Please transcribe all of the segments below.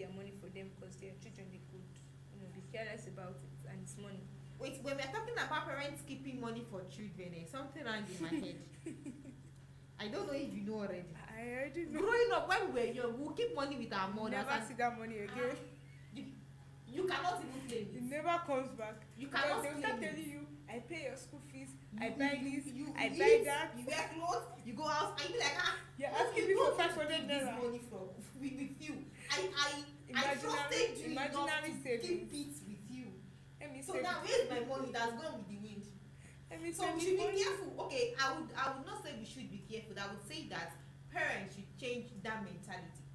their money for them because their children, they could, be careless about it, and it's money. Wait, when we're talking about parents keeping money for children, something rang in my head. I don't know if you know already. I already know. Growing up, when we were young, we'll keep money with our mothers. Never see that money again. You cannot even claim it. It never comes back. You cannot They will claim start it. telling you, I pay your school fees, You, I buy you, this, you I eat, buy that. You wear clothes, you go out, and you be like, You're what asking you me for don't 500 take this naira. money from with you. I trusted you enough Imaginary to savings. keep it with you. Let me So save now it. where's my money that's gone with the wind? Let me So save we it should for be you. careful. Okay, I would not say we should be careful. I would say that parents should change that mentality.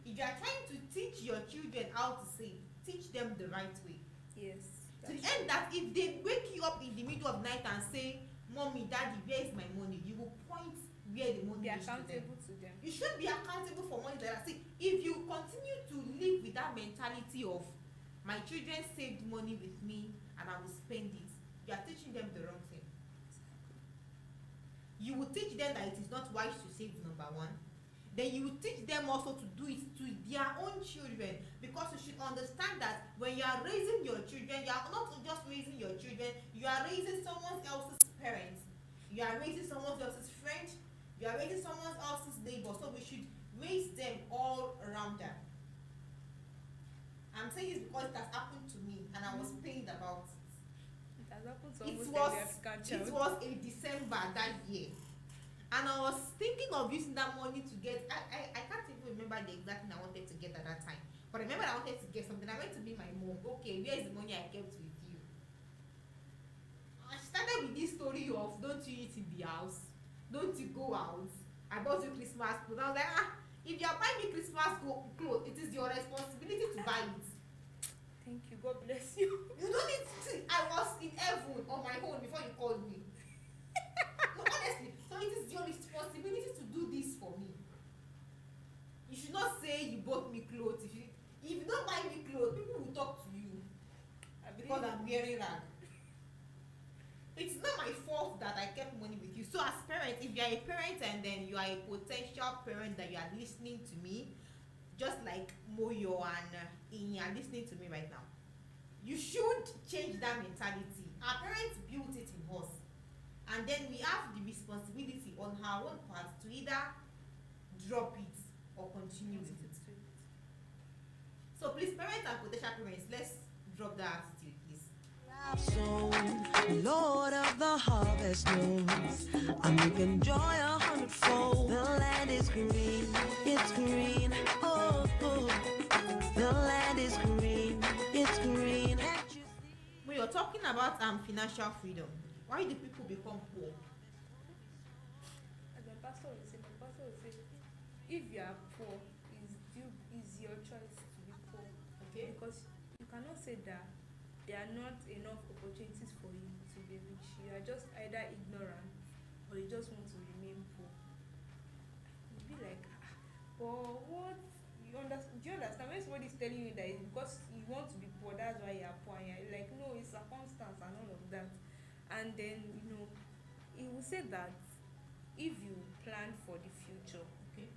If you are trying to teach your children how to save, teach them the right way. Yes. To the end that if they wake you up in the middle of the night and say, Mommy, Daddy, where is my money? You will point where the money Be is to them. accountable to them. You should be accountable for money like that. See, if you continue to live with that mentality of my children saved money with me and I will spend it, you are teaching them the wrong thing. You will teach them that it is not wise to save, number one. Then you will teach them also to do it to their own children, because you should understand that when you are raising your children, you are not just raising your children, you are raising someone else's parents, you are raising someone else's friend, you are raising someone else's neighbor. So we should raise them all around them. I'm saying this because it has happened to me and I was pained about it. It has happened to almost every African child. It was in December that year. And I was thinking of using that money to get, I can't even remember the exact thing I wanted to get at that time. But I remember I wanted to get something. I went to meet my mom. Okay, where is the money I kept with you? I started with this story of, don't you eat in the house? Don't you go out? I bought you Christmas clothes. I was like, if you are buying me Christmas clothes, it is your responsibility to buy it. Thank you. God bless you. You don't need to see. I was in heaven on my own before you called me. No, honestly. So it is your responsibility to do this for me. You should not say you bought me clothes. If you don't buy me clothes, people will talk to you because I'm wearing rag. It's not my fault that I kept money with you. So as parents, if you are a parent and then you are a potential parent that you are listening to me, just like Moyo and Inyi are listening to me right now, you should change that mentality. Our parents built it in us, and then we have the responsibility on our own part to either drop it or continue with it. So please, parents and potential parents, let's drop that attitude, please. Lord of the harvest knows I'm making joy 100-fold. The land is green, it's green. Oh, oh. The land is green, it's green. When you're talking about financial freedom, why do people become poor? As my pastor will say, if you are poor, is your choice to be poor. Okay. Because you cannot say that there are not enough opportunities for you to be rich. You are just either ignorant or you just want to remain poor. You'll be like, but what? Do you understand? When somebody is telling you that it's because you want to be poor, that's why you are poor, and you're like, no, it's circumstance and all of that. And then, he will say that if you plan for the future, Okay.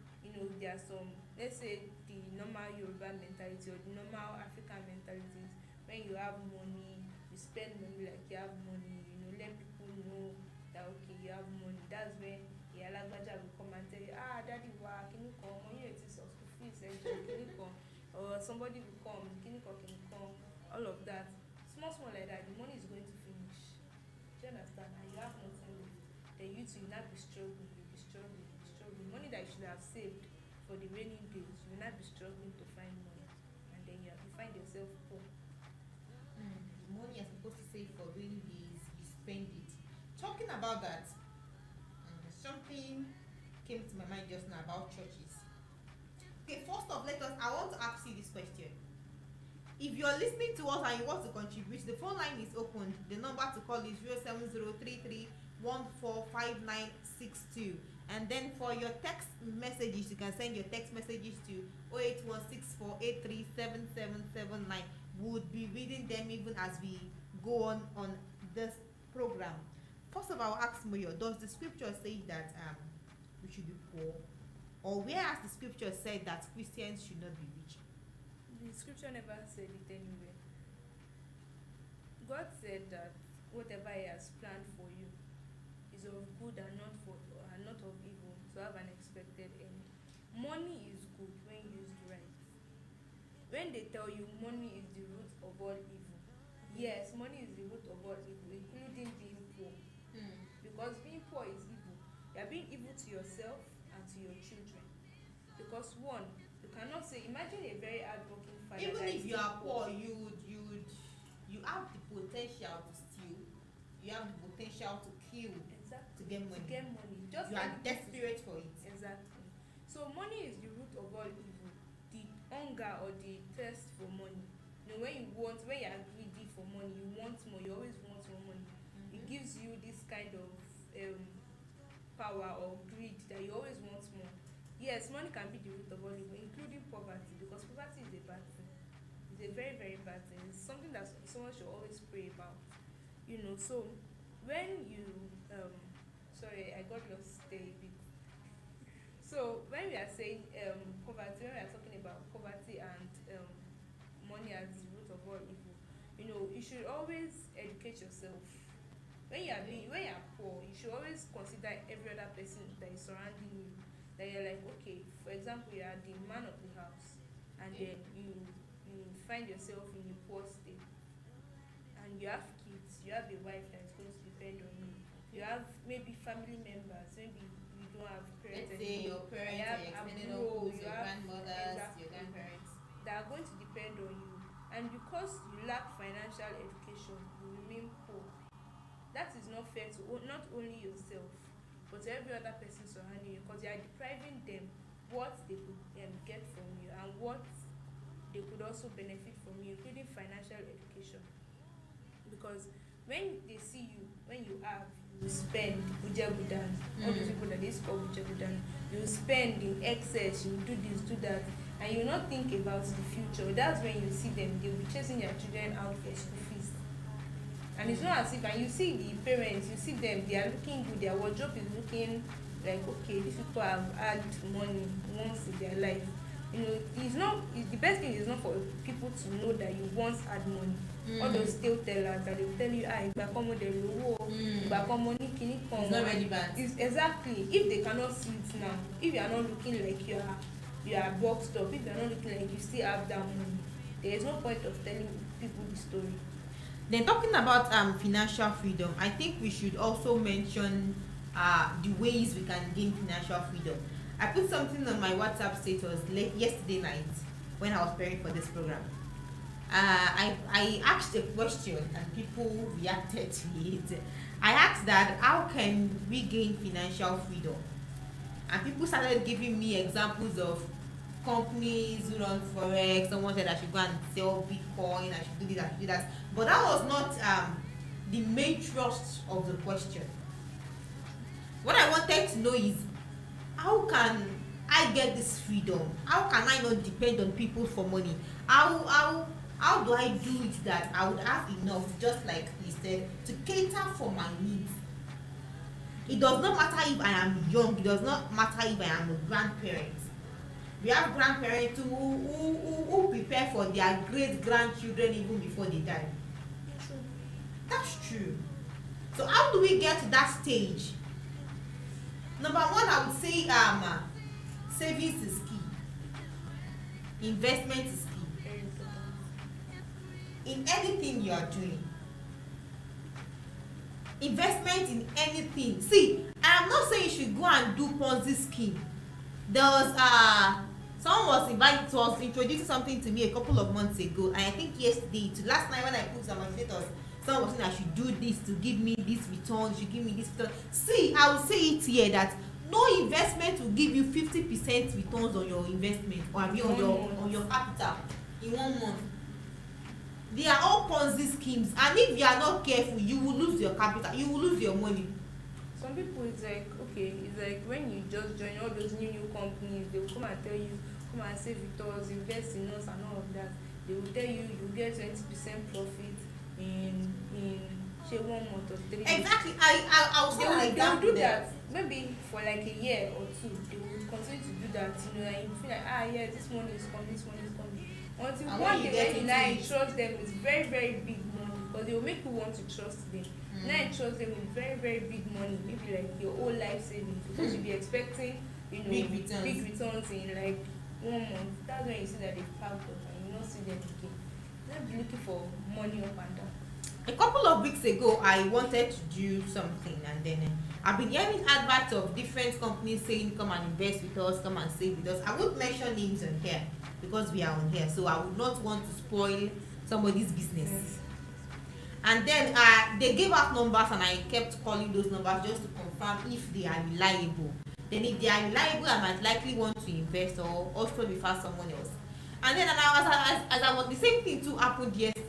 there are some, let's say the normal Yoruba mentality or the normal African mentalities. When you have money, you spend money like you have money, let people know that okay, you have money. That's when Alagbaja will come and tell you, daddy, can you come? When you exist of school fees, can you come? Or somebody will come, can you come? All of that. Small like that, the money is going to finish. Do you understand? And you have nothing left. Then you too, you'll not be struggling, Money that you should have saved for the rainy days, you will not be struggling to find money. And then you find yourself poor. The money you're supposed to save for rainy days, you spend it. Talking about that, something came to my mind just now about churches. Okay, first off, I want to ask you this question. If you're listening to us and you want to contribute, the phone line is open. The number to call is 07033145962. And then for your text messages, you can send your text messages to 08164837779. We would be reading them even as we go on this program. First of all, I'll ask Moyo, does the scripture say that we should be poor Or where has the scripture said that Christians should not be rich? The scripture never said it anywhere. God said that whatever He has planned for you is of good and not of evil, to have an expected end. Money is good when used right. When they tell you money is the root of all evil, yes, money is the root of all evil, including being poor. Because being poor is evil. You are being evil to yourself and to your children. Because one, you cannot say, imagine a very hardworking father. Even that if is you still are poor, you have the potential to steal. You have the potential to kill. Exactly. To get money. To get money. Just You are anything desperate for it. Exactly. So money is the root of all evil. The hunger or the thirst for money. You know, when you are greedy for money, you want more. You always want more money. It gives you this kind of power or greed that you always want more. Yes, money can be the root of all evil, including poverty, because poverty is a bad thing. It's a very, very bad thing. It's something that someone should always pray about. You know, so when you sorry, I got lost there a bit. So when we are saying poverty, when we are talking about poverty and money as the root of all evil, you know, you should always educate yourself. When you are poor, you should always consider every other person that is surrounding you. That you're like, okay, for example, you are the man of the house, and then you find yourself in a poor state, and you have kids, you have a wife that is going to depend on you. You have maybe family members, maybe you don't have parents. Let's say your parents, your extended uncles, your grandmothers, your grandparents that are going to depend on you. And because you lack financial education, you remain poor. That is not fair to not only yourself, but to every other person surrounding you, because you are depriving them what they could get from you and what they could also benefit from you, including financial education. Because when they see you, when you have, you spend bujabudan, all those people that they call bujabudan, you spend in excess, you do this, do that, and you not think about the future. That's when you see them, they'll be chasing their children out for school fees. And it's not as if, and you see the parents, you see them, they are looking good, their wardrobe is looking like, okay, these people have had money once in their life. You know, the best thing is not for people to know that you once had money. All those still tellers that they will tell you, ìgbà kan mo dẹ̀ lówó, ìgbà kan mo ní kinní kan. It's not relevant. Exactly. If they cannot see it now, if you are not looking like you are boxed up, if you are not looking like you still have that money, there is no point of telling people the story. Then talking about financial freedom, I think we should also mention the ways we can gain financial freedom. I put something on my WhatsApp status yesterday night when I was preparing for this program. I asked a question and people reacted to it. I asked that, how can we gain financial freedom? And people started giving me examples of companies who run forex. Someone said I should go and sell Bitcoin, I should do this, I should do that. But that was not the main thrust of the question. What I wanted to know is, how can I get this freedom? How can I not depend on people for money? How do I do it that I would have enough, just like he said, to cater for my needs? It does not matter if I am young, it does not matter if I am a grandparent. We have grandparents who prepare for their great grandchildren even before they die. True. That's true. So how do we get to that stage? Number one, I would say savings is key. Investment is key. Very important. In anything you are doing. Investment in anything. See, I'm not saying you should go and do Ponzi scheme. There was someone was introducing something to me a couple of months ago, and I think yesterday to last night when I put on my status, someone was saying I should do this to give me this return, should give me this return. See, I will say it here that no investment will give you 50% returns on your investment, or I mean on your capital in 1 month. They are all Ponzi schemes, and if you are not careful, you will lose your capital, you will lose your money. Some people, it's like, okay, it's like when you just join all those new companies, they will come and tell you, come and save with us, invest in us and all of that. They will tell you you get 20% profit in say 1 month or 3 weeks. Exactly. I was They will, like they will that do with them. that maybe for like a year or two. They will continue to do that, and you feel like, yeah, this money is coming, this money is coming. Until And one when you day get when you into now it, trust them with very, very big money, because they will make you want to trust them. Now you trust them with very, very big money, maybe like your whole life savings, because you'll be expecting, big returns in like 1 month. That's when you see that they've packed up and you not see them again. Not be looking for money up and down. a couple of weeks ago, I wanted to do something, and then I've been hearing adverts of different companies saying, "Come and invest with us, come and save with us." I won't mention names on here because we are on here, so I would not want to spoil somebody's business. Yes. And then they gave out numbers, and I kept calling those numbers just to confirm if they are reliable. Then if they are reliable, I might likely want to invest or also refer someone else. And then as I was, the same thing too happened yesterday.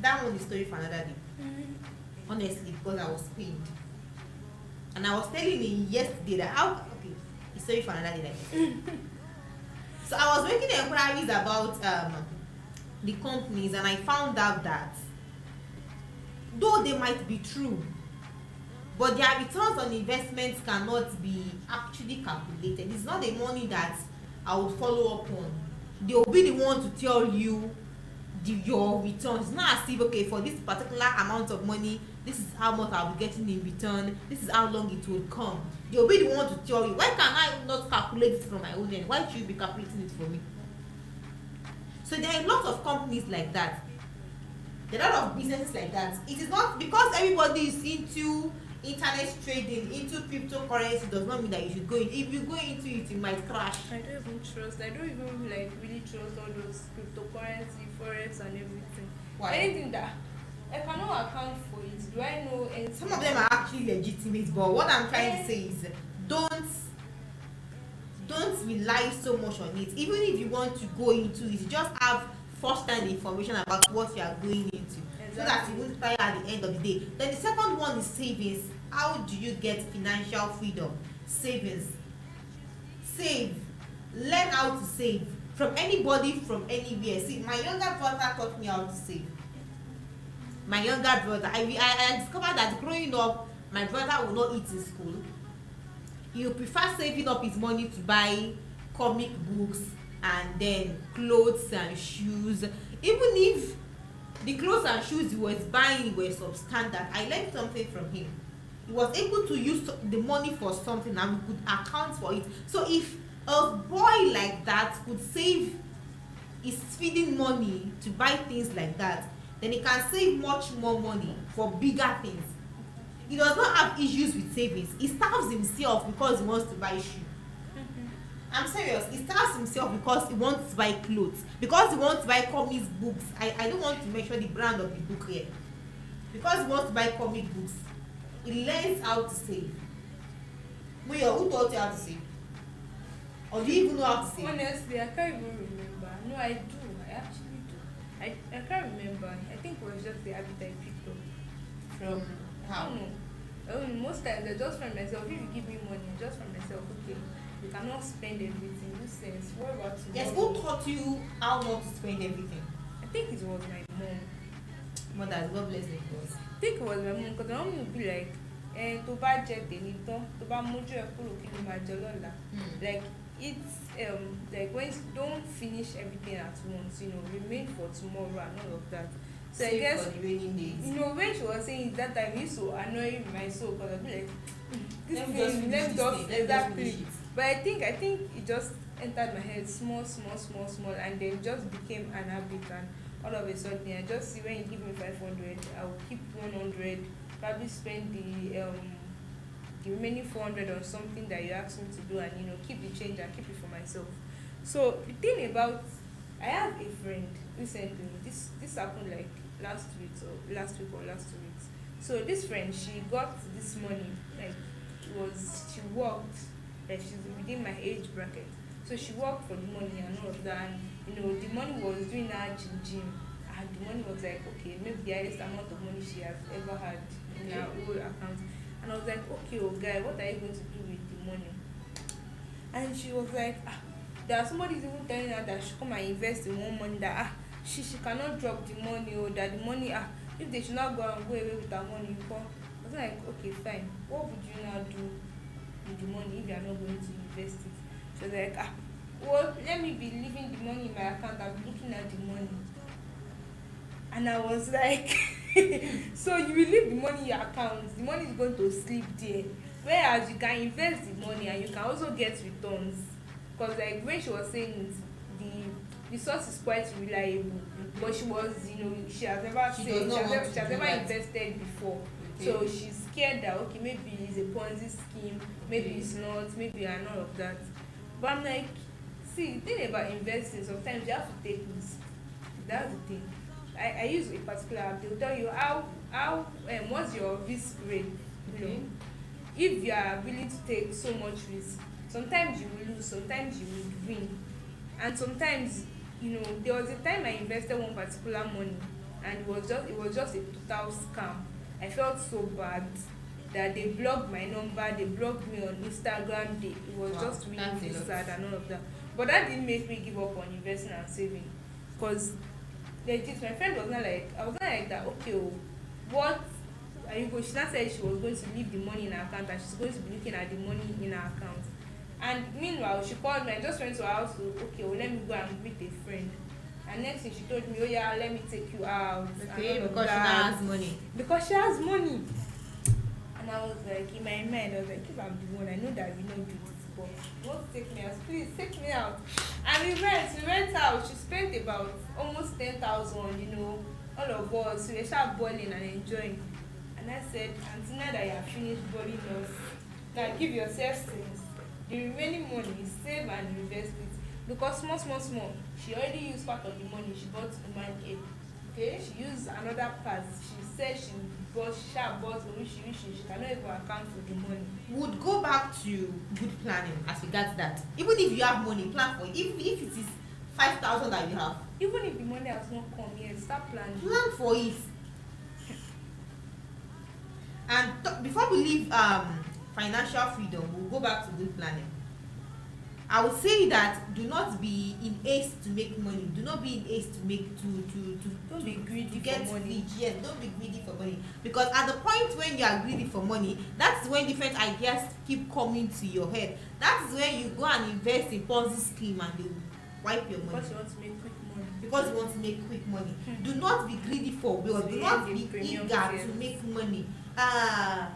That one is story for another day. Honestly, because I was pained. And I was telling him yesterday that okay, it's story for another day like this. So I was making inquiries about the companies, and I found out that though they might be true, but their returns on investments cannot be actually calculated. It's not the money that I would follow up on. They will be the one to tell you your returns. It's not as if, okay, for this particular amount of money, this is how much I'll be getting in return, this is how long it will come. They will be the one to tell you. Why can I not calculate it from my own end? Why should you be calculating it for me? So there are a lot of companies like that. There are a lot of businesses like that. It is not because everybody is into internet trading, into cryptocurrency, does not mean that you should go in. If you go into it, you might crash. I don't even like really trust all those cryptocurrency, forex and everything. Why? Anything that I cannot account for it. Do I know anything? Some of them are actually legitimate, but what I'm trying to say is don't rely so much on it. Even if you want to go into it, you just have first-hand information about what you are going into. Exactly. So that you won't cry at the end of the day. Then the second one is savings. How do you get financial freedom? Savings. Save. Learn how to save. From anybody, from anywhere. See, my younger brother taught me how to save. My younger brother, I discovered that growing up, my brother will not eat in school. He will prefer saving up his money to buy comic books and then clothes and shoes. Even if the clothes and shoes he was buying were substandard, I learned something from him. He was able to use the money for something, and we could account for it. So if a boy like that could save his feeding money to buy things like that, then he can save much more money for bigger things. He does not have issues with savings. He starves himself because he wants to buy shoes. I'm serious. He starves himself because he wants to buy clothes, because he wants to buy comics books. I don't want to mention the brand of the book here. Because he wants to buy comic books, he learns how to save. Muyo, who taught you how to save? Or do you even know how to save? Honestly, I can't even remember. No, I do. I actually do. I can't remember. I think it was just the habit I picked up from. How? I don't know. Most times I just find myself, if you give me money, I just find myself, okay, you cannot spend everything. No sense. What about tomorrow? Yes, who taught you how not to spend everything? I think it was my mom. Mothers, God bless them. I think it was my mom, because my mom would be like, tó bá jẹ tèmi tán, tó bá mójú ẹ kúrò kí ló máa jẹ lọ́la. Like it's like when you don't finish everything at once, remain for tomorrow and all of that. So Save I guess for the raining days. when she was saying it that time, it used to annoy my soul, because I'd be like, Let me just finish exactly. it. But I think it just entered my head small, and then just became an habit, and all of a sudden I just see when you give me 500, I'll keep 100, probably spend the remaining 400 on something that you asked me to do, and keep the change and keep it for myself. So the thing about, I have a friend recently, this happened like last week or last 2 weeks. So this friend, she got this money, like she worked, like she's within my age bracket, so she worked for the money and all of that, and the money was doing her gym, and the money was like, okay, maybe the highest amount of money she has ever had in her whole account. And I was like, okay, guy, what are you going to do with the money? And she was like, that somebody's even telling her that she come and invest in one money, that she cannot drop the money, or that the money if they should not go and go away with her money, you come. I was like, okay, fine. What would you now do with the money if you are not going to invest it? She was like, well, let me be leaving the money in my account. I'll be looking at the money. And I was like, so you will leave the money in your account, the money is going to sleep there. Whereas you can invest the money and you can also get returns. Because like when she was saying it, the source is quite reliable. But she was, she has never invested before. Okay. So she's scared that okay, maybe it's a Ponzi scheme, maybe it's not, maybe and all of that. But I'm like, see, the thing about investing, sometimes you have to take risk. That's the thing. I use a particular app. They'll tell you how what's your risk rate. Okay. If you are willing to take so much risk, sometimes you will lose, sometimes you will win. And sometimes, there was a time I invested one particular money and it was just a total scam. I felt so bad that they blocked my number, they blocked me on Instagram, it was just really sad and all of that. But that didn't make me give up on investing and saving. Because legit, my friend was not like, I was not like that, okay, what are you going, she not said she was going to leave the money in her account and she's going to be looking at the money in her account. And meanwhile, she called me, I just went to her house to, okay, let me go and meet a friend. And next thing she told me, oh yeah, let me take you out. Okay, because she has money. Because she has money. And I was like, in my mind, I was like, if I'm the one, I know that we don't do this, but you want to take me out, please take me out. And we went out. She spent about almost 10,000, all of us, we were sharp balling and enjoying. And I said, Auntie, now that you have finished balling us, now give yourself sense. The remaining money, save and invest it. Because small, she already used part of the money she bought human aid. Okay, she used another part. She said she bought which she cannot even account for the money. Would go back to good planning as regards that. Even if you have money, plan for it. If it is 5,000 that you have. Even if the money has not come yet, start planning. Plan for it. And before we leave financial freedom, we'll go back to good planning. I would say that do not be in haste to make money. Do not be in haste to make don't be greedy to get for money. rich. Yes, don't be greedy for money. Because at the point when you are greedy for money, that's when different ideas keep coming to your head. That is when you go and invest in Ponzi scheme and you wipe your money. Because you want to make quick money. Because you want to make quick money. Do not be greedy for wealth. Do not be eager to make money. And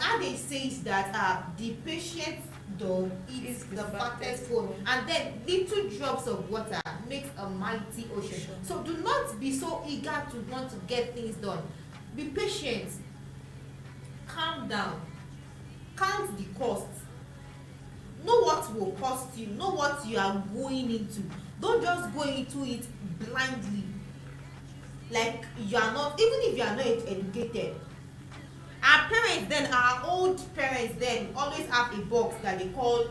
adage says that the patient dog eats the fattest bone, and then little drops of water makes a mighty ocean. So do not be so eager to want to get things done. Be patient. Calm down. Count the costs. Know what will cost you. Know what you are going into. Don't just go into it blindly. Like you are not, even if you are not educated. Our parents then, our old parents then always have a box that they call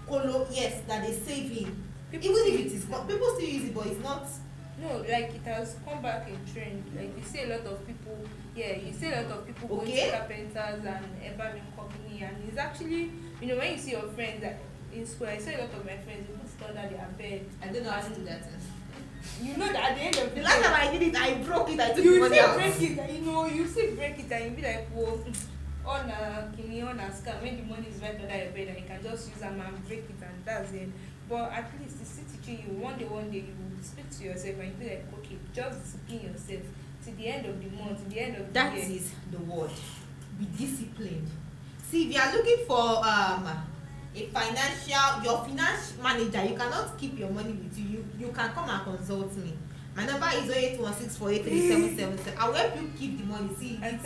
colo, yes, that they save in. Even if it is, people still use it, but it's not. No, like it has come back in trend. Like you see a lot of people, going to carpenters and embalming company, and it's actually, when you see your friends in school, I see a lot of my friends, they put it under their bed. I don't know how to do that. You know that at the end of the last time I did it, I broke it. I took the money out. You see break it and you be like, whoa, on a scam. When the money is right under your bed and you can just use them and break it and that's it. But at least it's still teaching you. One day you will speak to yourself and you be like, okay, just discipline yourself to the end of the month, to the end of the year. That is the word. Be disciplined. See, if you are looking for your finance manager, you cannot keep your money with you. You can come and consult me. My number is 0816483777. I will help you keep the money. See, and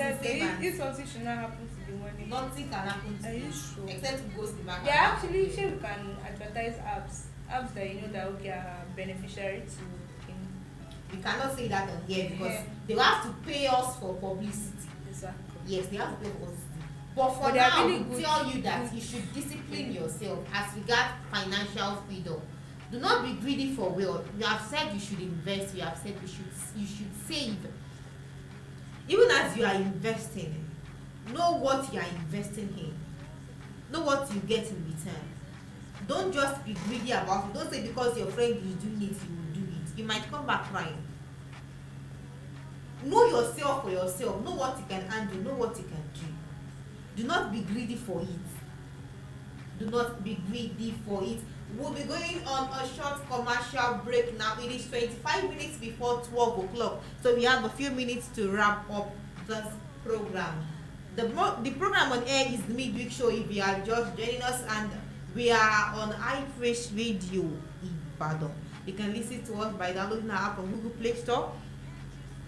if something should not happen to the money, nothing can happen to you. Sure? Except to go to the bank. Yeah, actually, we can advertise apps that you know that okay are beneficiary to. We cannot say that on here because they will have to pay us for publicity. Exactly. Yes, they have to pay for publicity. But for now, really we tell you that you should discipline yourself as regards financial freedom. Do not be greedy for wealth. We have said you should invest. We have said you should save. Even as you are investing, know what you are investing in. Know what you get in return. Don't just be greedy about it. Don't say because your friend is doing it, you will do it. You might come back crying. Know yourself for yourself. Know what you can handle. Know what you can do. Do not be greedy for it. Do not be greedy for it. We'll be going on a short commercial break now. It is 25 minutes before 12 o'clock. So we have a few minutes to wrap up this program. The program on air is the Midweek Show if you are just joining us, and we are on iFresh Radio Ibadan. You can listen to us by downloading our app on Google Play Store,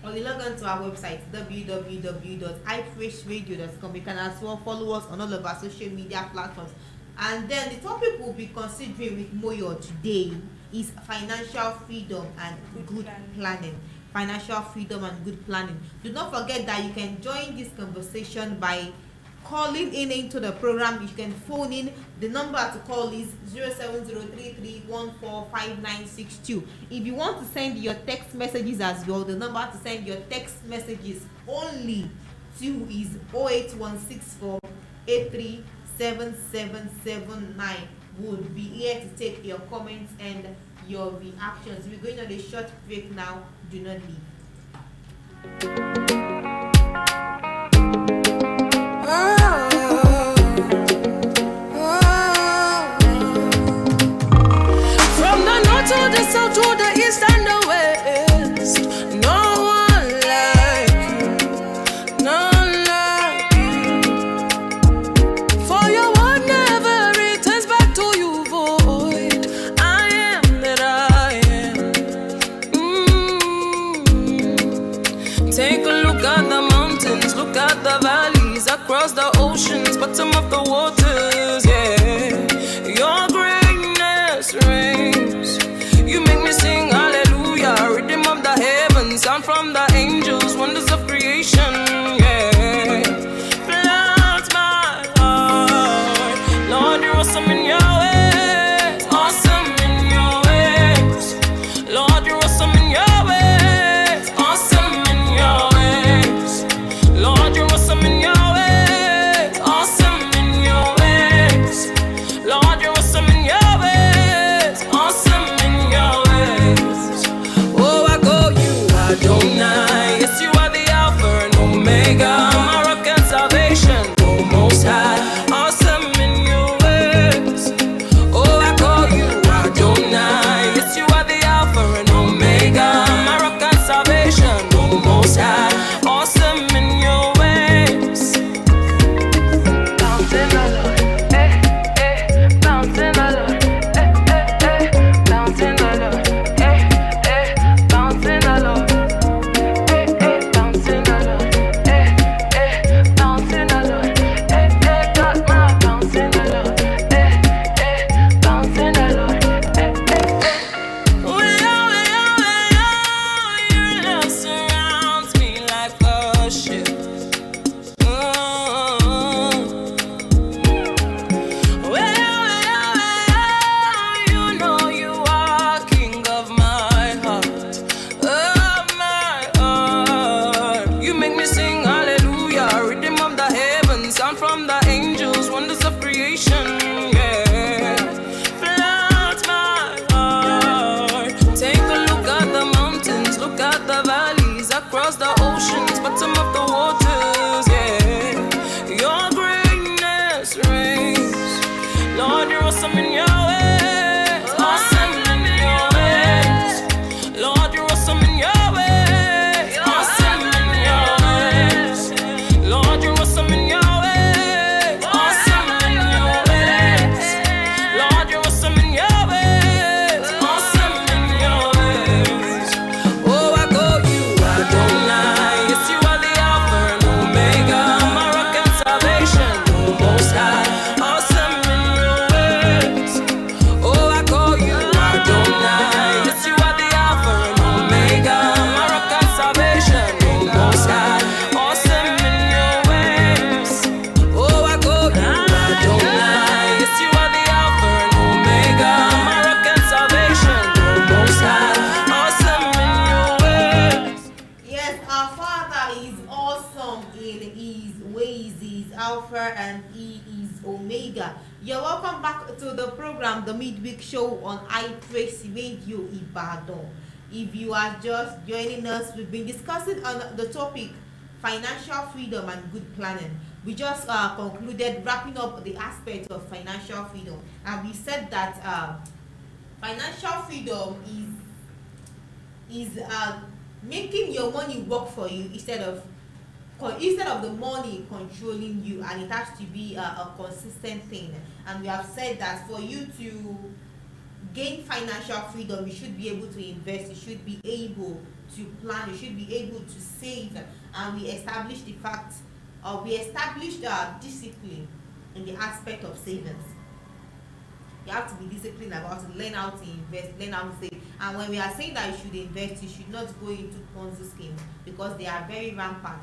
or you log on to our website www.ifreshradio.com. You can as well follow us on all of our social media platforms. And then the topic we'll be considering with Moyo today is financial freedom and good planning. Financial freedom and good planning. Do not forget that you can join this conversation by calling in into the program. You can phone in. The number to call is 07033145962. If you want to send your text messages as well, the number to send your text messages only to is 08164837779. Would be here to take your comments and your reactions. We're going on a short break now. Do not leave. From the north to the south to the east and the west, no one like you, none like you. For your word never returns back to you void. I am that I am. Take a look at the mountains, look at the valleys, across the oceans, bottom of the waters, yeah. Your greatness reigns. You make me sing hallelujah, rhythm of the heavens, sound from the angels, wonders of creation, yeah. Floods my heart, Lord, you're awesome in your ways, awesome in your ways. Lord, you're awesome in your ways, awesome in your ways. Lord, you're awesome in your ways, awesome in your ways. Lord, you're awesome in your ways, awesome in your ways. Oh, I call you Adonai. Yes, you are the Alpha and Omega, my rock and salvation, oh Most High. Awesome in your ways. Oh, I call you Adonai. Yes, you are the Alpha and Omega, my rock and salvation, oh Most High. Awesome in your ways. Bouncing along, bouncing along, bouncing along, bouncing along, bouncing along, bouncing along, got my bouncing along, bouncing along. Your love surrounds me like a ship. You know you are king of my heart, of my heart. You make me sing hallelujah, rhythm of the heavens, sound from the angels, wonders of creation, yeah. Floods my heart. Take a look at the mountains, look at the valleys, across the oceans, bottom of the waters, yeah. Your greatness reigns. Lord, you're awesome in your ways, awesome in your ways. Lord, you're awesome in your ways, awesome in your ways. Lord, you're awesome in your ways, awesome in your ways. Lord, you're awesome in your ways, awesome in your ways. Oh, I call you Adonai. Yes, you are the Alpha and Omega, my rock and salvation, oh Most High. Awesome in your ways. Oh, I call you Adonai. Yes, you are the Alpha and Omega, my rock and salvation, oh Most High. Awesome in your ways. Oh, I call you Adonai. Yes, you are the Alpha and Omega, my rock and salvation, oh Most High. Awesome in your ways. Yes, our Father is awesome in His ways. He is Alpha and He is Omega. You're welcome back to the program, the Midweek Show on iFresh Radio Ibadan. If you are just joining us, we've been discussing on the topic financial freedom and good planning. We just concluded wrapping up the aspect of financial freedom, and we said that financial freedom is making your money work for you instead of the money controlling you, and it has to be a consistent thing. And we have said that for you to gain financial freedom, you should be able to invest, you should be able to plan, you should be able to save, and we established discipline in the aspect of savings. You have to be disciplined about it, learn how to invest, learn how to save. And when we are saying that you should invest, you should not go into Ponzi schemes, because they are very rampant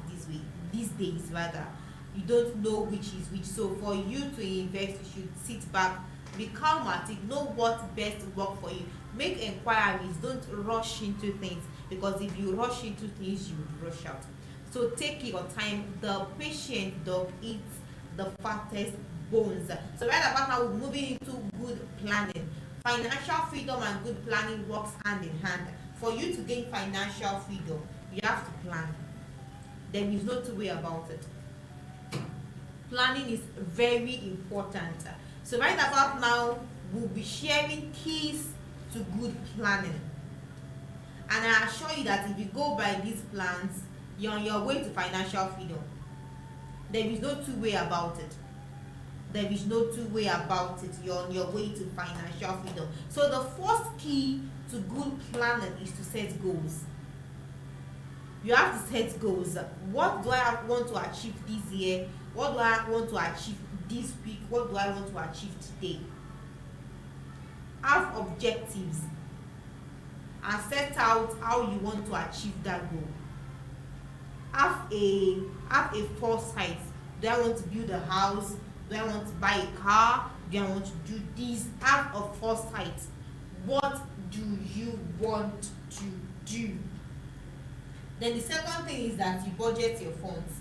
these days rather. You don't know which is which. So for you to invest, you should sit back, be calmatic, know what best work for you. Make inquiries, don't rush into things, because if you rush into things, you would rush out. So take your time. The patient dog eats the fattest bones. So right about now, we're moving into good planning. Financial freedom and good planning works hand in hand. For you to gain financial freedom, you have to plan. There is no two way about it. Planning is very important. So right about now, we'll be sharing keys to good planning. And I assure you that if you go by these plans, you're on your way to financial freedom. There is no two way about it. There is no two way about it. You're on your way to financial freedom. So the first key to good planning is to set goals. You have to set goals. What do I want to achieve this year? What do I want to achieve this week? What do I want to achieve today? Have objectives and set out how you want to achieve that goal. Have a foresight. Do I want to build a house? Do I want to buy a car? Do I want to do this? Have a foresight. What do you want to do? Then the second thing is that you budget your funds.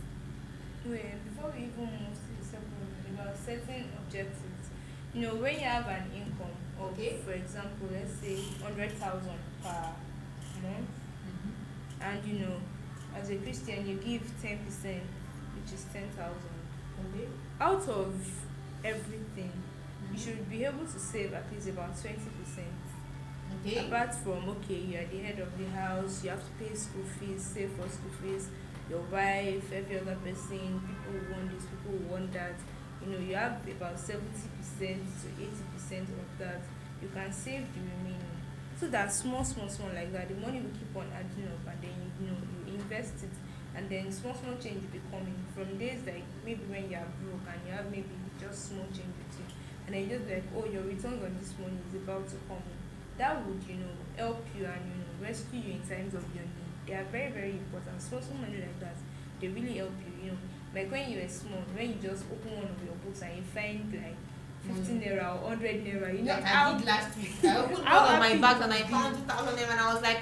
Wait, before we even move to the second one, about setting objectives. When you have an income of, Okay. for example, let's say 100,000 per month, and as a Christian, you give 10%, which is 10,000. Okay. Out of everything, you should be able to save at least about 20%. Okay. Apart from, you are the head of the house, you have to pay school fees, save for school fees, your wife, every other person, people who want this, people who want that. You have about 70% to 80% of that. You can save the remaining. So that small like that, the money will keep on adding up, and then you invest it, and then small change will be coming from days like maybe when you are broke and you have maybe just small change with you, and then you just like, your returns on this money is about to come in. That would help you and rescue you in times of your need. They are very, very important. Small money like that, they really help you. Like when you were small, when you just open one of your books and you find like 15 naira or 100 naira, I did last week. I opened one of my bags and I found 2,000 naira, and I was like,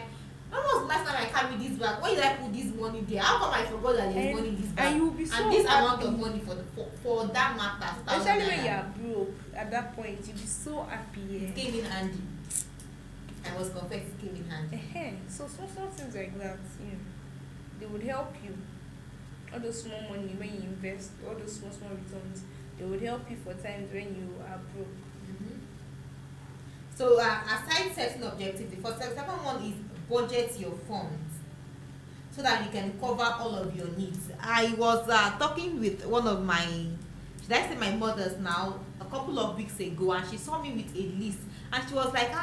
when was the last time I carried this bag? Why did I put this money there? How come I forgot that there's money in this bag? And you'll be so and this happy. Amount of money for that matter, 2,000 Especially when naira. you are broke at that point, you'll be so happy. It came in handy. I was confessed, it came in handy. So small things like that, they would help you. All those small money when you invest, all those small returns, they would help you for times when you are broke. So aside setting objectives, the second one is budget your funds so that you can cover all of your needs. I was talking with one of my, should I say my mothers now, a couple of weeks ago, and she saw me with a list, and she was like,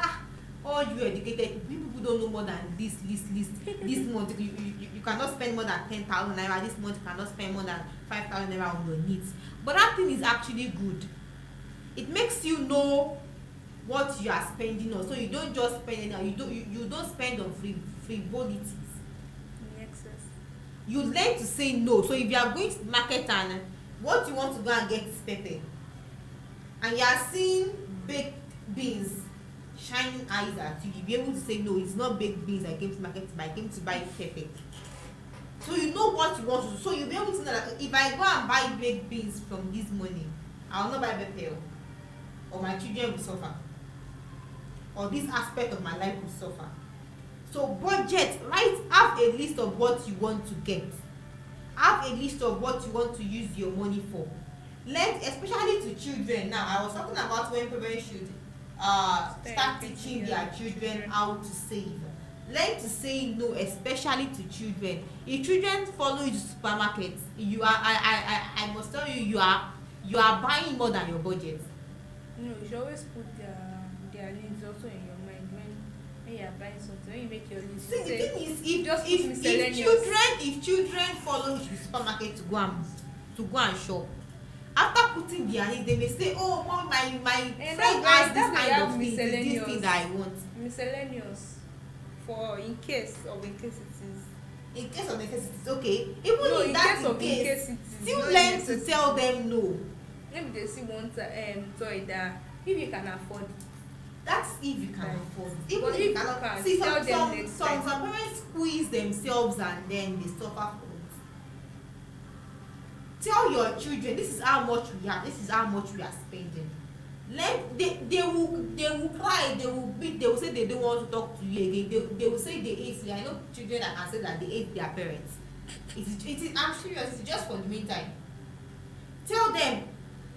all you educated people don't know more than this list. This month you cannot spend more than 10,000 naira. This month you cannot spend more than 5,000 naira on your needs. But that thing is actually good. It makes you know what you are spending on, so you don't just spend it. You don't spend on frivolities. Excess. You learn to say no. So if you are going to the market and what you want to go and get is pepper, and you are seeing baked beans shining eyes at you, you'll be able to say no, it's not baked beans I came to market to buy, I came to buy pepper. So you know what you want to do. So you'll be able to know that if I go and buy baked beans from this money, I will not buy pepper, or my children will suffer, or this aspect of my life will suffer. So budget, right? Have a list of what you want to get. Have a list of what you want to use your money for. Let, especially to children. Now I was talking about when parents should start teaching their children how to save. Learn to say no, especially to children. If children follow you to supermarket, you are I must tell you, you are buying more than your budget. No, you should always put their needs also in your mind when you are buying something. When you make your list, See, the thing is, if just put if miscellaneous. children follow you to the supermarket to go and shop, after putting their needs, they may say, oh mom, my And friend that's has this why you kind have of things, this miscellaneous. thing that I want. Miscellaneous for in case it is. In case of necessities, okay, even No, in that in case, case it is still not learn to necessity. tell them no. Maybe they see one toy that if you can afford it. That's if you can Right. afford it. Even But if if you you cannot, can't, see, tell them next time. some parents squeeze themselves and then they suffer for it. Tell your children, this is how much we have, this is how much we are spending. They will cry, they will beat, they will say they don't want to talk to you again. They will say they hate you. I know children that can say that they hate their parents. It is I'm serious, it's just for the meantime. Tell them.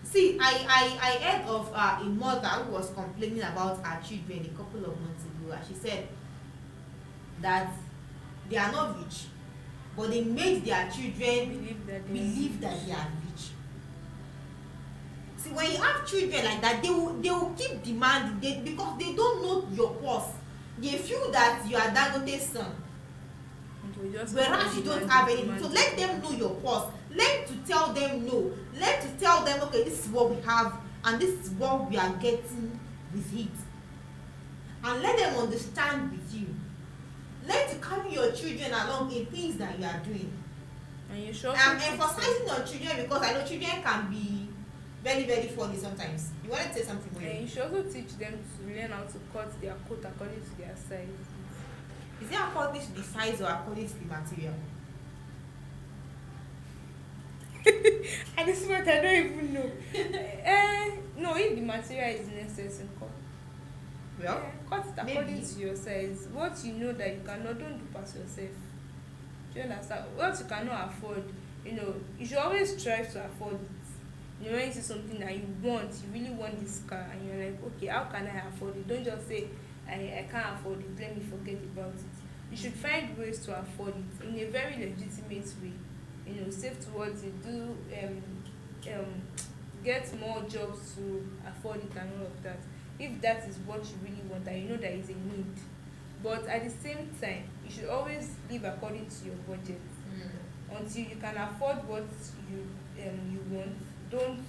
See, I heard of a mother who was complaining about her children a couple of months ago, and she said that they are not rich, but they made their children believe that they are rich. See, when you have children like that, they will keep demanding, because they don't know your purse. They feel that you are Dangote's son, whereas you don't have anything. So let them know your purse. Learn to tell them no. Learn to tell them, okay, this is what we have and this is what we are getting with it. And let them understand with you. Learn to carry your children along in things that you are doing. And you should I'm emphasizing on children because I know children can be very, very funny sometimes. You want to say something more? And you should also teach them to learn how to cut their coat according to their size. Is it according to the size or according to the material? At this point, I don't even know. No, if the material is necessary, cut. Well, Cut it according maybe. to your size. What you know that you cannot, don't do past yourself. Do you understand? What you cannot afford, you should always strive to afford it. When you see something that you want, you really want this car, and you're like, okay, how can I afford it? Don't just say, I can't afford it, let me forget about it. You should find ways to afford it in a very legitimate way. Save towards it, get more jobs to afford it and all of that, if that is what you really want and you know that is a need. But at the same time, you should always live according to your budget. Until you can afford what you want, don't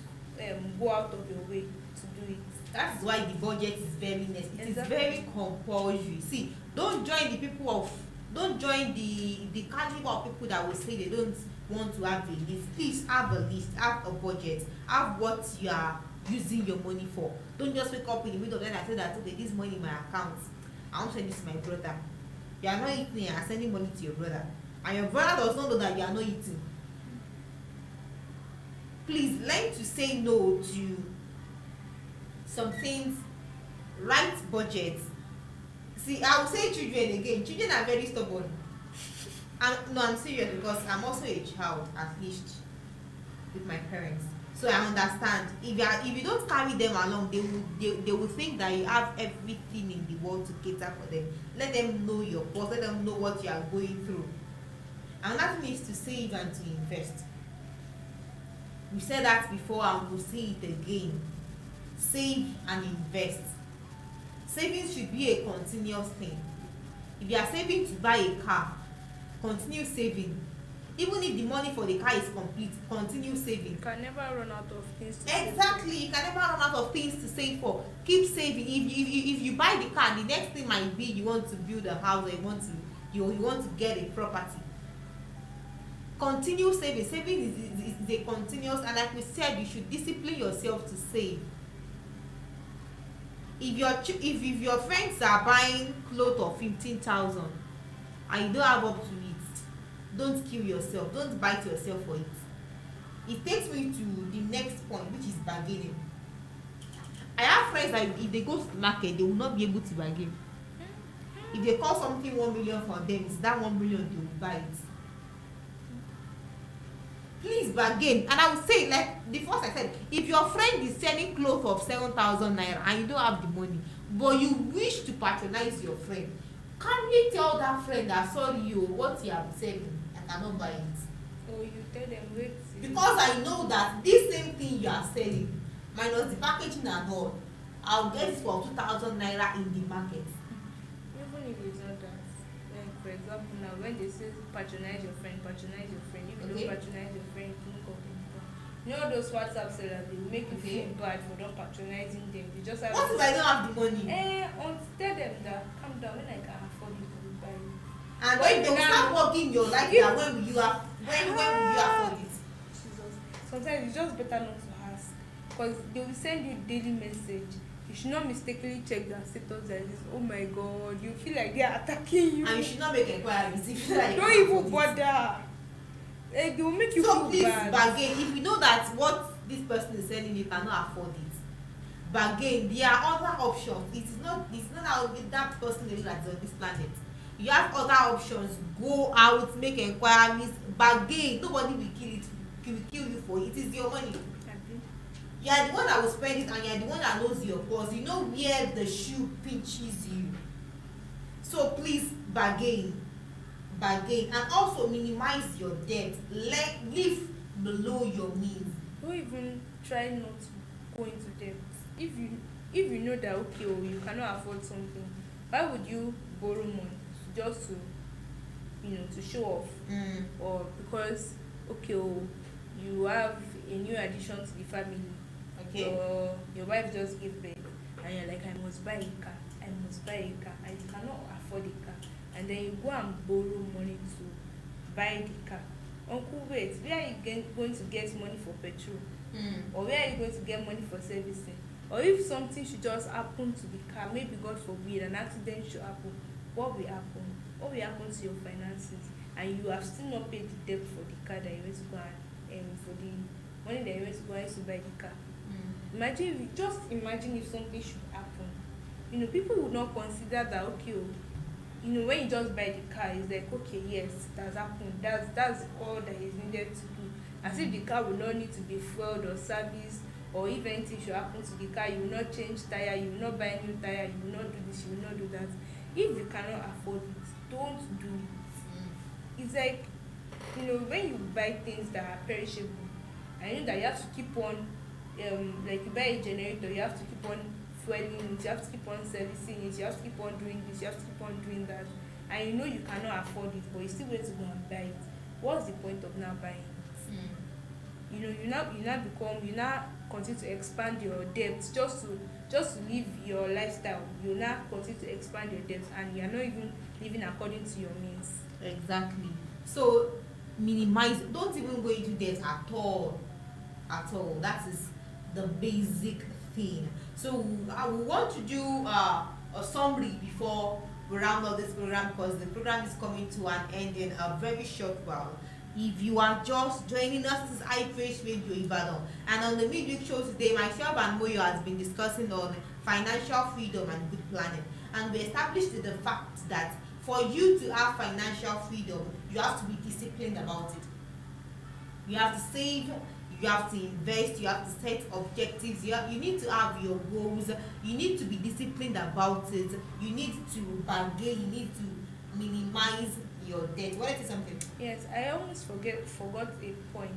go out of your way to do it. That is why the budget is very necessary. It is very compulsory. See, don't join the caliber of people that will say they don't want to have a list. Please have a list, have a budget, have what you are using your money for. Don't just wake up in the middle of the night and say that, okay, this money in my account, I want to send this to my brother. You are not eating and sending money to your brother, and your brother does not know that you are not eating. Please learn to say no to some things. Right budget. See, I will say children again. Children are very stubborn. I'm serious, because I'm also a child, at least with my parents. So I understand. If you don't carry them along, they will think that you have everything in the world to cater for them. Let them know your cost. Let them know what you are going through. Another thing is to save and to invest. We said that before and we'll say it again. Save and invest. Saving should be a continuous thing. If you are saving to buy a car, continue saving. Even if the money for the car is complete, continue saving. You can never run out of things to save. Exactly, you can never run out of things to save for. Keep saving. If you buy the car, the next thing might be you want to build a house, or you want to get a property. Continue saving. Saving is a continuous, and like we said, you should discipline yourself to save. If your friends are buying clothes of 15,000 and you don't have up to it, don't kill yourself. Don't bite yourself for it. It takes me to the next point, which is bargaining. I have friends that if they go to the market, they will not be able to bargain. If they call something 1 million for them, it's that 1 million they will buy it. Please bargain. And I would say, like the first I said, if your friend is selling clothes of 7,000 naira and you don't have the money, but you wish to patronize your friend, calmly tell that friend that sorry you what you are selling, I cannot buy it. Or you tell them wait. Because I know that this same thing you are selling, minus the packaging and all, I'll get it for 2,000 naira in the market. Even if it's not that, like for example now when they say patronize your friend, if you don't patronize your friend, you know those WhatsApp sellers, they will make you feel bad for not patronizing them. You just have what if I don't have the money? Tell them that calm down, when I can afford it, I will buy it. And when they will start working your life that when will you afford it? Jesus. Sometimes it's just better not to ask, because they will send you daily message. You should not mistakenly check their status like this. Oh my god, you feel like they are attacking you. And you should not make inquiries if you like. Don't even bother. They will make you feel please bad. bargain. If you know that what this person is selling you cannot afford it, bargain. There are other options. It's not that person alone that's on this planet. You have other options. Go out, make inquiries, bargain. Nobody will kill you for it. It is your money. You are the one that will spend it, and you are the one that knows your purse. You know where the shoe pinches you. So please bargain, and also minimize your debt. Live below your means. Don't even try not to go into debt. If you know that okay, you cannot afford something, why would you borrow money just to show off? Or because okay, you have a new addition to the family. Your wife just gave birth and you're like, I must buy a car, and you cannot afford a car, and then you go and borrow money to buy the car. Uncle, wait, where are you going to get money for petrol? Or where are you going to get money for servicing? Or if something should just happen to the car, maybe God forbid an accident should happen, what will happen? What will happen to your finances? And you have still not paid the debt for the car that you went to go and for the money that you went to go and to buy the car. Imagine if something should happen. People would not consider that okay, when you just buy the car, it's like okay, yes, it has happened. That's all that is needed to do. As if the car will not need to be fueled or serviced, or if anything should happen to the car, you will not change tire, you will not buy new tire, you will not do this, you will not do that. If you cannot afford it, don't do it. It's like when you buy things that are perishable, I know that you have to keep on like you buy a generator, you have to keep on fueling it, you have to keep on servicing it, you have to keep on doing this, you have to keep on doing that, and you cannot afford it, but you still going to go and buy it. What's the point of now buying it? You now continue to expand your debts just to live your lifestyle. You now continue to expand your debts, and you are not even living according to your means. Exactly. So minimize. Don't even go into debt at all. That is the basic thing. So I will want to do a summary before we round up this program, because the program is coming to an end in a very short while. If you are just joining us, this is iFresh Radio Ibadan, and on the midweek show today, myself and Moyo has been discussing on financial freedom and good planning, and we established the fact that for you to have financial freedom, you have to be disciplined about it. You have to save, you have to invest, you have to set objectives, you need to have your goals, you need to be disciplined about it, you need to bargain, you need to minimize your debt. What is something? Yes, I almost forgot a point.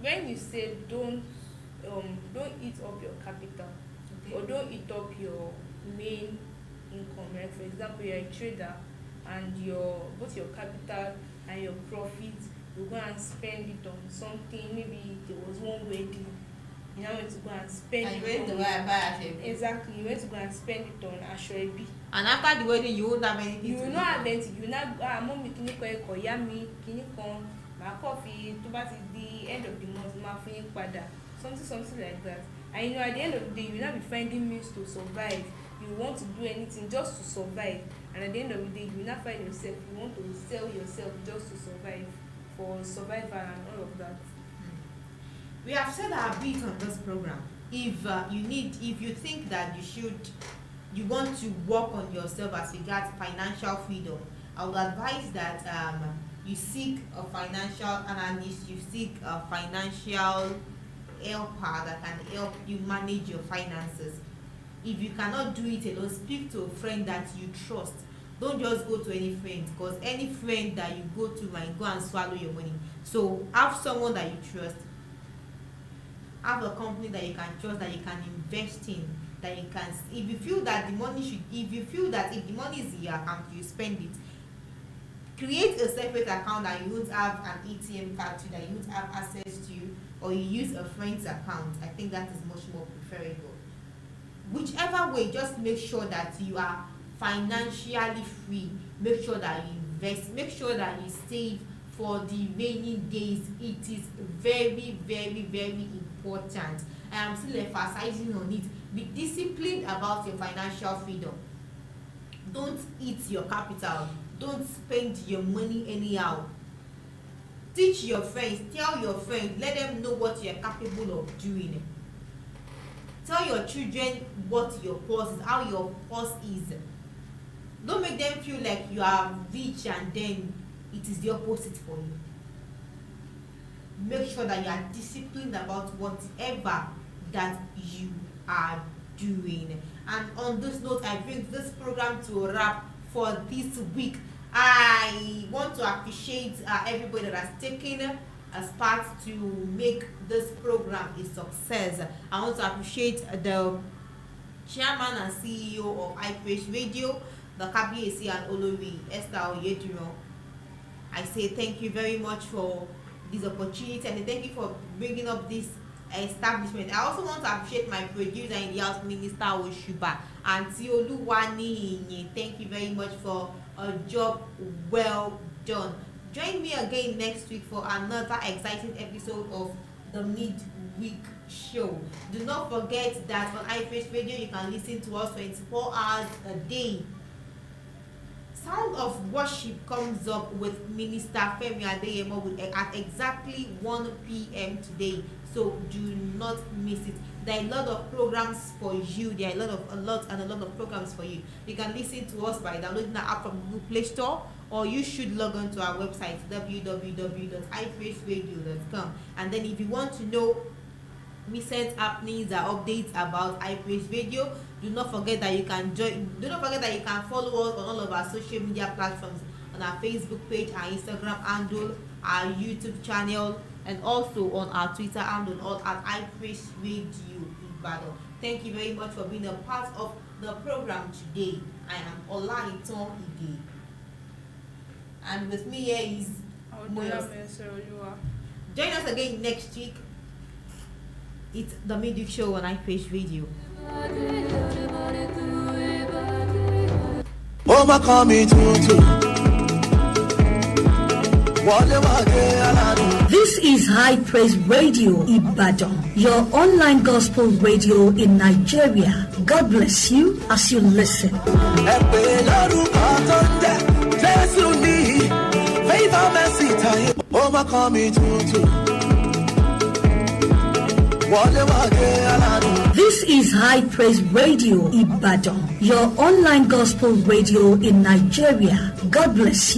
When you say don't eat up your capital, or don't eat up your main income. Like for example, you're a trader, and both your capital and your profit, you go and spend it on something. Maybe there was one wedding, you now went to go and spend it on. Exactly, you went to go and spend it on Ashwebi. And after the wedding, you won't have anything. You will not have anything. You will not mommy kini kan ẹkọ ya mi kini kan màá kọ́ fi tó bá ti di end of the month máa fún yín padà, something like that. And at the end of the day, you will not be finding means to survive. You want to do anything just to survive, and at the end of the day, you will not find yourself. You want to sell yourself just to survive, for survival and all of that. We have said our bit on this program. If you think that you you want to work on yourself as regards financial freedom, I would advise that you seek a financial analyst, you seek a financial helper that can help you manage your finances. If you cannot do it alone, speak to a friend that you trust. Don't just go to any friend, because any friend that you go to might go and swallow your money. So have someone that you trust, have a company that you can trust, that you can invest in, that you can, if you feel that the money should, if you feel that if the money is in your account, you spend it. Create a separate account that you won't have an ATM card to, that you won't have access to, or you use a friend's account. I think that is much more preferable. Whichever way, just make sure that you are financially free. Make sure that you invest, make sure that you save for the rainy days. It is very, very, very important. I am still emphasizing on it. Be disciplined about your financial freedom. Don't eat your capital. Don't spend your money anyhow. Teach your friends, tell your friends, let them know what you are capable of doing. Tell your children what your purse is, how your purse is. Don't make them feel like you are rich and then it is the opposite for you. Make sure that you are disciplined about whatever that you are doing. And on this note, I bring this program to a wrap for this week. I want to appreciate everybody that has taken as part to make this program a success. I want to appreciate the chairman and CEO of iPraise Radio, the Kabiyesi and Olori Esther Oyediro. I say thank you very much for this opportunity, and thank you for bringing up this establishment. I also want to appreciate my producer in the house, Minister Oshuba, and Oluwani. Thank you very much for a job well done. Join me again next week for another exciting episode of the Midweek Show. Do not forget that on iPraise Radio you can listen to us 24 hours a day. Sound of Worship comes up with Minister Femi Adeyemo at exactly 1 p.m. today. So do not miss it. There are a lot of programs for you. There are a lot of programs for you. You can listen to us by downloading the app from Google Play Store, or you should log on to our website www.ipraceradio.com. And then if you want to know recent happenings or updates about iPraise Radio, do not forget that you can follow us on all of our social media platforms, on our Facebook page, our Instagram handle, our YouTube channel, and also on our Twitter handle, all at iPraise Radio Ibadan. Thank you very much for being a part of the program today. I am Olaitan Ige, and with me here is Moyos. Join us again next week. It's the Midweek Show on iPraise Radio. This is High Praise Radio Ibadan, your online gospel radio in Nigeria. God bless you as you listen. This is High Praise Radio Ibadan, your online gospel radio in Nigeria. God bless you.